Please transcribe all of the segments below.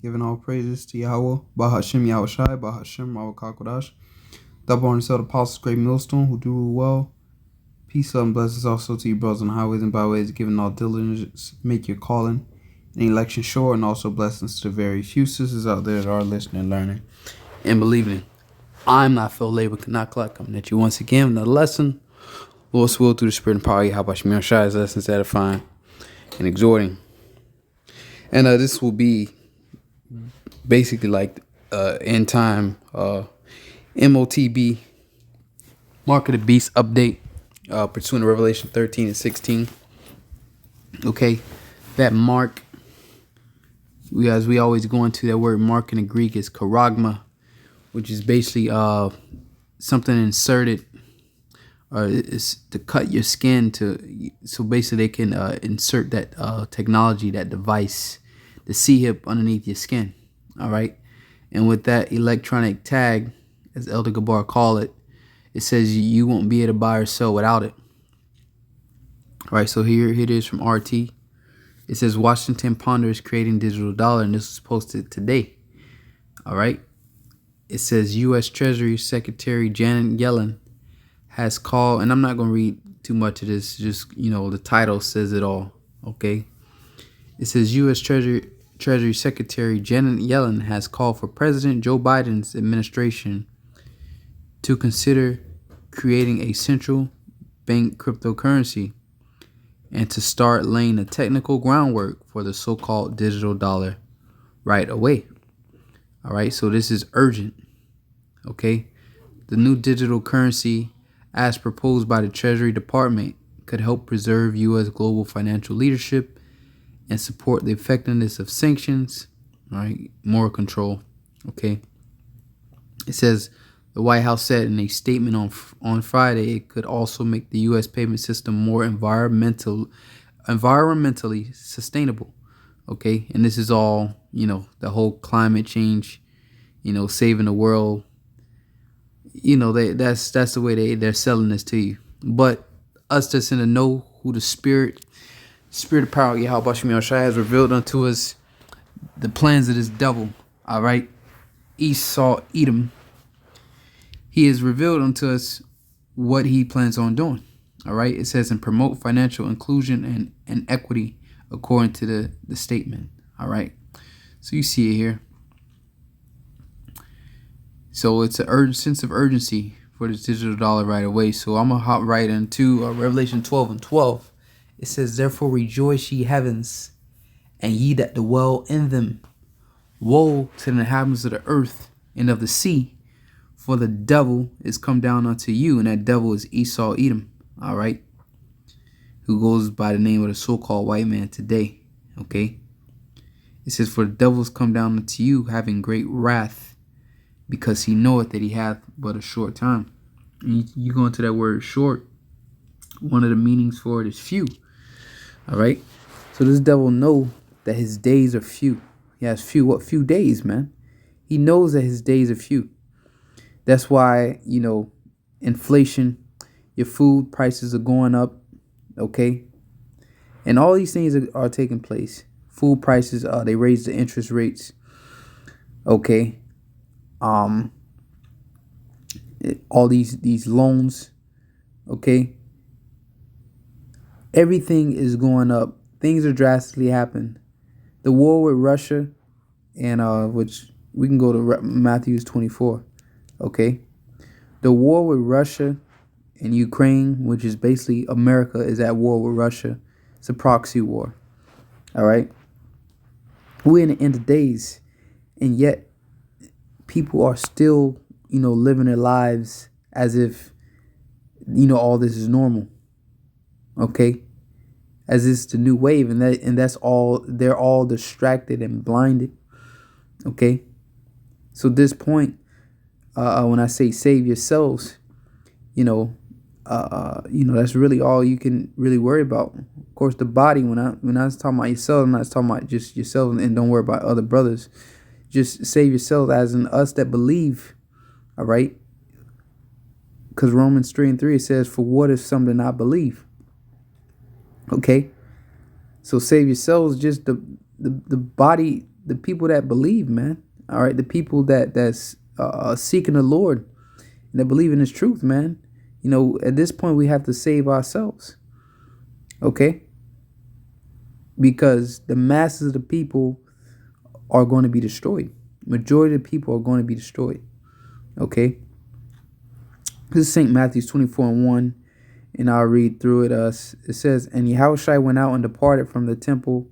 Giving all praises to Yahweh, Bahashem Yahushai, Bahashem Rawakakodash. Double honor to the apostles, great millstone, who do rule well. Peace, love, and blessings also to you, brothers on the highways and byways, giving all diligence, make your calling and election sure, and also blessings to the very few sisters out there that are listening, learning, and believing. I'm not Phil Labor, cannot collect, coming at you once again with another lesson. Lord's will through the Spirit and power, Yahweh Shemir Shai's lessons edifying and exhorting. And this will be basically like end time MOTB, Mark of the Beast update, pursuant to Revelation 13 and 16. Okay, that mark, as we always go into that word mark in the Greek is charagma, which is basically something inserted, is to cut your skin so basically they can insert that technology, that device, the C-hip underneath your skin. All right, and with that electronic tag, as Elder Gabar call it, it says you won't be able to buy or sell without it. All right, so here it is from RT. It says Washington ponders creating digital dollar, and this was posted today. All right, it says U.S. Treasury Secretary Janet Yellen has called, and I'm not going to read too much of this, just, the title says it all. Okay, it says U.S. Treasury Secretary Janet Yellen has called for President Joe Biden's administration to consider creating a central bank cryptocurrency and to start laying the technical groundwork for the so-called digital dollar right away. All right, so this is urgent. Okay, the new digital currency, as proposed by the Treasury Department, could help preserve U.S. global financial leadership and support the effectiveness of sanctions, all right, more control. Okay, it says the White House said in a statement on Friday it could also make the U.S. payment system more environmentally sustainable. Okay, and this is all, the whole climate change, saving the world. That's the way they're selling this to you. But us that's in the know, who the spirit of power, Yahweh Shemir Shai, has revealed unto us the plans of this devil. All right, Esau, Edom. He has revealed unto us what he plans on doing. All right, it says, and promote financial inclusion and equity according to the statement. All right, so you see it here. So it's an urgent sense of urgency for this digital dollar right away. So I'm going to hop right into Revelation 12 and 12. It says, therefore rejoice, ye heavens, and ye that dwell in them. Woe to the inhabitants of the earth and of the sea, for the devil is come down unto you, and that devil is Esau, Edom, all right, who goes by the name of the so-called white man today, okay? It says, for the devil is come down unto you, having great wrath, because he knoweth that he hath but a short time. And you go into that word short, one of the meanings for it is few. All right, so this devil know that his days are few. He has few days, man. He knows that his days are few. That's why, inflation, your food prices are going up, okay? And all these things are taking place. Food prices, they raise the interest rates, okay? All these loans, okay? Everything is going up. Things are drastically happening. The war with Russia, and which we can go to Matthew 24. Okay, the war with Russia and Ukraine, which is basically America, is at war with Russia. It's a proxy war. All right, we're in the end of days, and yet people are still, living their lives as if, all this is normal. Okay, as it's the new wave, and that's all. They're all distracted and blinded. Okay, so at this point, when I say save yourselves, that's really all you can really worry about. Of course, the body. When I was talking about yourself, I'm not talking about just yourself, and don't worry about other brothers. Just save yourself, as in us that believe. All right, because Romans 3:3 it says, "For what if some do not believe?" Okay, so save yourselves. Just the body the people that believe, man. All right, the people that's seeking the Lord and that believe in His truth, man. You know, at this point, we have to save ourselves, okay? Because the masses of the people are going to be destroyed. Majority of the people are going to be destroyed, okay? This is St. Matthew 24:1, and I'll read through it. It says, "And Yahushua went out and departed from the temple,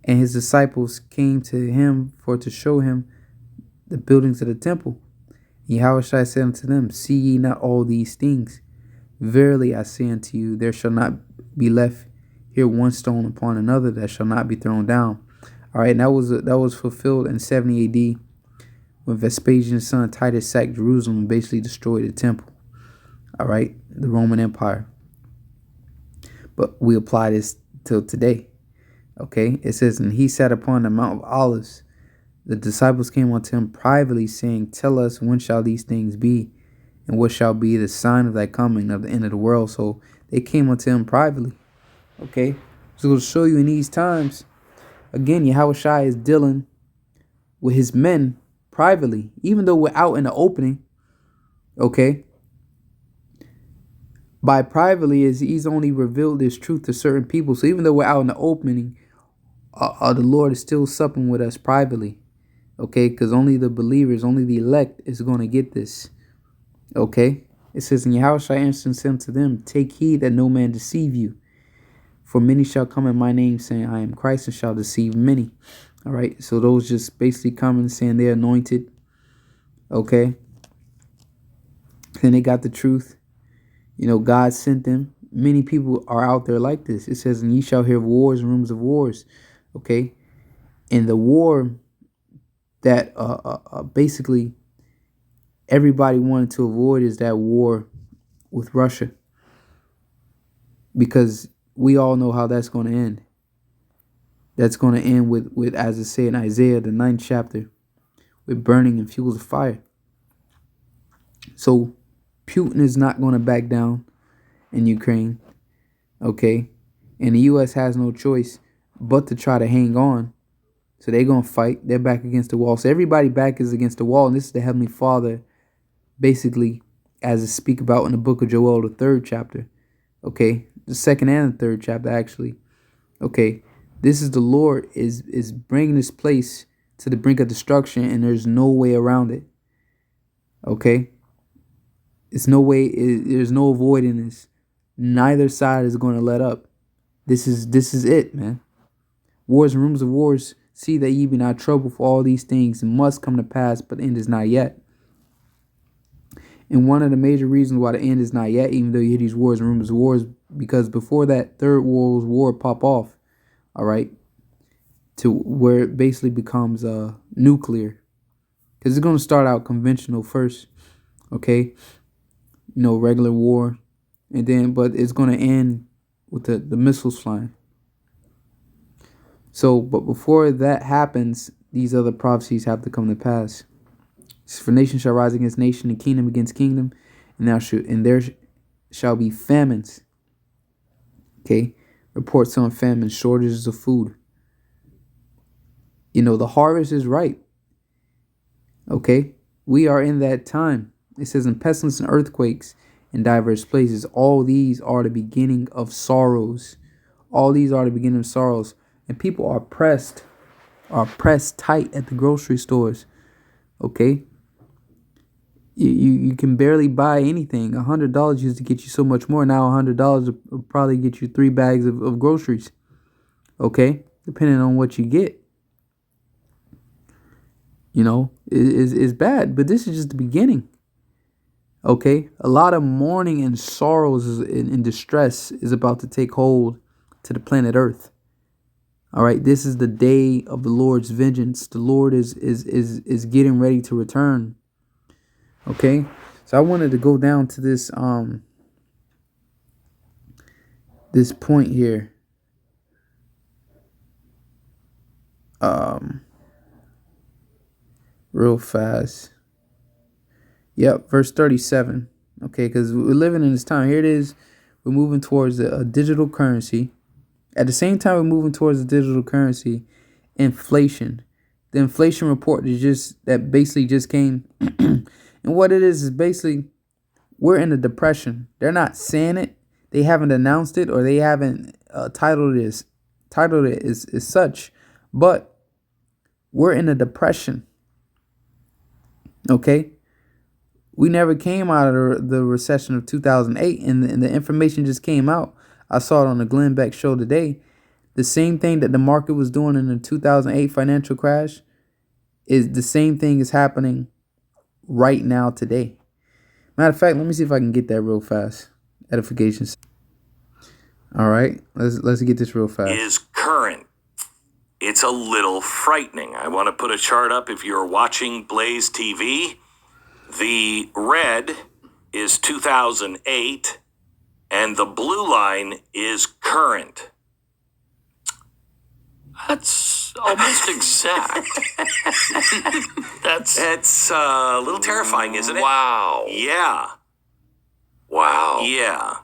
and his disciples came to him for to show him the buildings of the temple. Yahushua said unto them, See ye not all these things? Verily I say unto you, there shall not be left here one stone upon another that shall not be thrown down." All right, and that was fulfilled in 70 AD when Vespasian's son Titus sacked Jerusalem and basically destroyed the temple. All right, the Roman Empire. But we apply this till today. Okay, it says, "And he sat upon the Mount of Olives. The disciples came unto him privately, saying, Tell us, when shall these things be? And what shall be the sign of thy coming, of the end of the world?" So they came unto him privately. Okay, so to show you in these times, again, Yahushua is dealing with his men privately, even though we're out in the opening. Okay, by privately is he's only revealed this truth to certain people. So even though we're out in the opening, the Lord is still supping with us privately. Okay, because only the believers, only the elect is going to get this. Okay, it says, "And Yahushua answered him to them, Take heed that no man deceive you. For many shall come in my name, saying, I am Christ, and shall deceive many." All right, so those just basically coming saying they're anointed. Okay, then they got the truth. You know, God sent them. Many people are out there like this. It says, "And ye shall hear of wars and rumors of wars." Okay, and the war that basically everybody wanted to avoid is that war with Russia, because we all know how that's going to end. That's going to end with, as it said in Isaiah, the 9th chapter, with burning and fuels of fire. So Putin is not going to back down in Ukraine, okay? And the U.S. has no choice but to try to hang on. So they're going to fight. They're back against the wall. So everybody back is against the wall. And this is the Heavenly Father, basically, as it speak about in the book of Joel, the 3rd chapter, okay? The 2nd and the 3rd chapter, actually. Okay, this is the Lord is bringing this place to the brink of destruction, and there's no way around it. Okay, it's no way. There's no avoiding this. Neither side is going to let up. This is it, man. Wars and rumors of wars. See that ye be not troubled, for all these things must come to pass, but the end is not yet. And one of the major reasons why the end is not yet, even though you hear these wars and rumors of wars, because before that Third World War pop off, all right, to where it basically becomes nuclear, because it's going to start out conventional first, okay, you know, regular war, and then but it's going to end with the missiles flying. So, but before that happens, these other prophecies have to come to pass. For nation shall rise against nation, and kingdom against kingdom, and there shall be famines. Okay, reports on famines, shortages of food. You know, the harvest is ripe. Okay, we are in that time. It says, "In pestilence and earthquakes in diverse places, all these are the beginning of sorrows." All these are the beginning of sorrows, and people are pressed tight at the grocery stores. Okay. You can barely buy anything. $100 used to get you so much more. Now $100 will probably get you 3 bags of groceries. Okay, depending on what you get. You know, it's bad, but this is just the beginning. Okay, a lot of mourning and sorrows and distress is about to take hold to the planet Earth. All right, this is the day of the Lord's vengeance. The Lord is getting ready to return. Okay, so I wanted to go down to this this point here. Real fast. Yep, verse 37. Okay, because we're living in this time. Here it is. We're moving towards a digital currency. At the same time we're moving towards a digital currency, inflation the inflation report that basically just came. And what it is basically we're in a depression. They're not saying it, they haven't announced it, or they haven't titled it as such, but we're in a depression. Okay, we never came out of the recession of 2008, and the information just came out. I saw it on the Glenn Beck show today. The same thing that the market was doing in the 2008 financial crash is the same thing is happening right now today. Matter of fact, let me see if I can get that real fast. Edification. All right, let's get this real fast. Is current. It's a little frightening. I want to put a chart up if you're watching Blaze TV. The red is 2008, and the blue line is current. That's almost exact. That's a little terrifying, isn't it? Wow. Yeah. Wow. Yeah.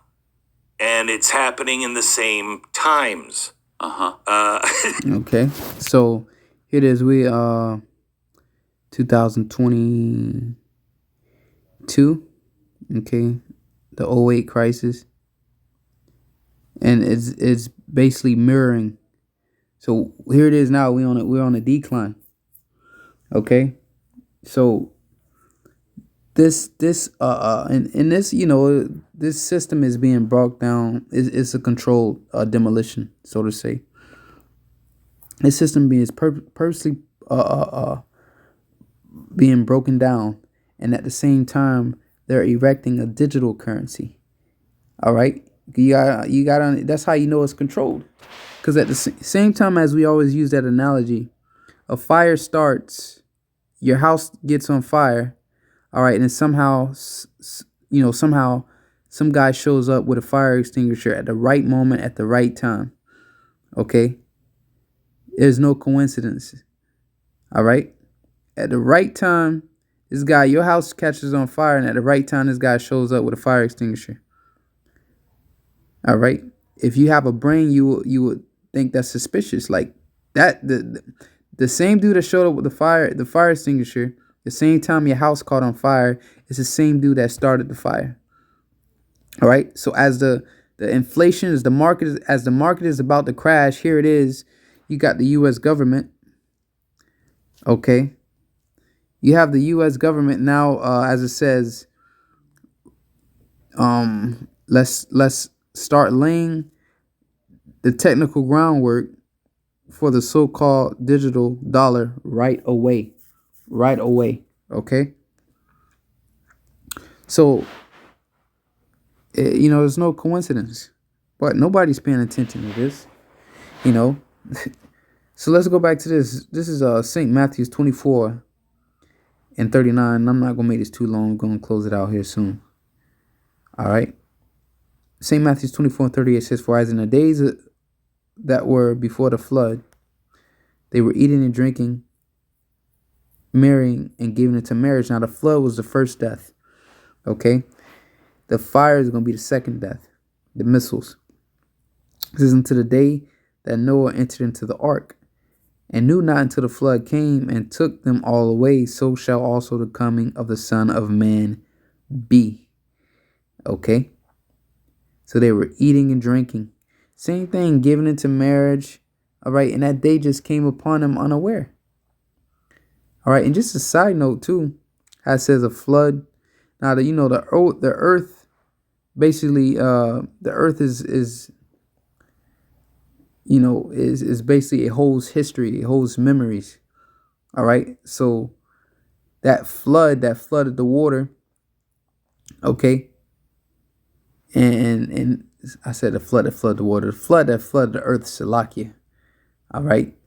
And it's happening in the same times. Okay. So here it is. We 2022. Okay. The '08 crisis. And it's basically mirroring. So here it is now. We're on a decline. Okay. So this and this, this system is being brought down. It's a controlled demolition, so to say. This system is purposely being broken down, and at the same time they're erecting a digital currency. All right, you got that's how you know it's controlled, because at the same time, as we always use that analogy, a fire starts, your house gets on fire. All right, and somehow some guy shows up with a fire extinguisher at the right moment at the right time. Okay, there's no coincidence. All right, at the right time, your house catches on fire, and at the right time, this guy shows up with a fire extinguisher. All right, if you have a brain, you would think that's suspicious. Like that, the same dude that showed up with the fire extinguisher, the same time your house caught on fire, is the same dude that started the fire. All right. So as the inflation, as the market is about to crash, here it is. You got the U.S. government. Okay. You have the U.S. government now, as it says. Let's start laying the technical groundwork for the so-called digital dollar right away. Okay. So there's no coincidence, but nobody's paying attention to this. So let's go back to this. This is St. Matthew's 24 and 39. I'm not gonna make this too long. I'm gonna close it out here soon. All right. St. Matthew's 24 and 38 says, "For as in the days that were before the flood, they were eating and drinking, marrying, and giving into marriage." Now the flood was the first death. Okay. The fire is going to be the second death. The missiles. This is until the day that Noah entered into the ark, and knew not until the flood came and took them all away. So shall also the coming of the Son of Man be. Okay. So they were eating and drinking. Same thing, giving into marriage. All right. And that day just came upon them unaware. All right. And just a side note too, how it says a flood. Now that the earth, basically, the earth is basically, it holds history, it holds memories. All right. So that flooded the water. Okay. And I said the flood that flooded the water, the flood that flooded the earth, Salakia. All right.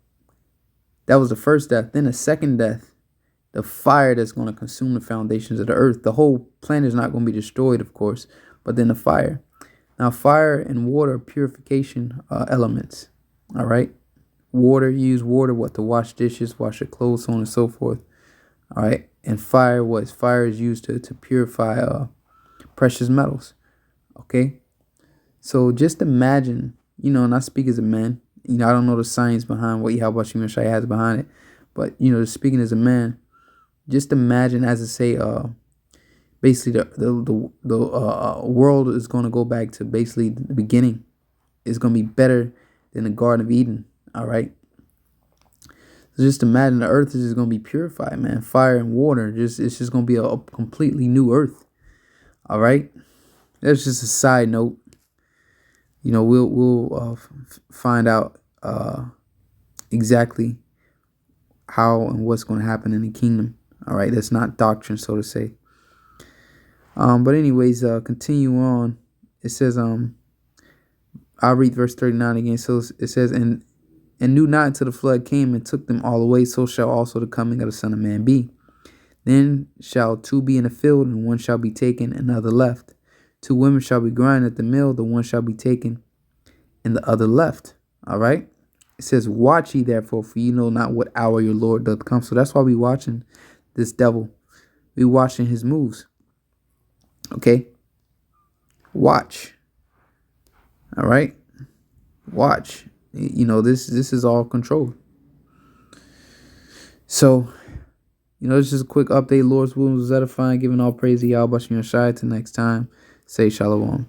That was the first death. Then the second death, the fire that's going to consume the foundations of the earth. The whole planet is not going to be destroyed, of course, but then the fire. Now, fire and water are purification elements. All right. Water, you use water, to wash dishes, wash your clothes, so on and so forth. All right. And fire is used to purify precious metals. Okay. So just imagine, and I speak as a man, I don't know the science behind what Yahweh Shai has behind it, But just speaking as a man, just imagine, as I say, basically the world is going to go back to basically the beginning. It's going to be better than the Garden of Eden. All right. So just imagine the earth is just going to be purified, man. Fire and water. It's just going to be a completely new earth. All right. That's just a side note. We'll find out exactly how and what's going to happen in the kingdom. All right. That's not doctrine, so to say. But anyways, continue on. It says, I'll read verse 39 again. So it says, and knew not until the flood came and took them all away, so shall also the coming of the Son of Man be. Then shall two be in the field, and one shall be taken, and the other left. Two women shall be grinding at the mill, the one shall be taken, and the other left. All right. It says, watch ye therefore, for ye know not what hour your Lord doth come. So that's why we watching this devil. We watching his moves. Okay. Watch. All right. Watch. This is all controlled. So, it's just a quick update. Lord's will was edifying, giving all praise to Yahweh Bashem Yeshai. Till next time, say shalom.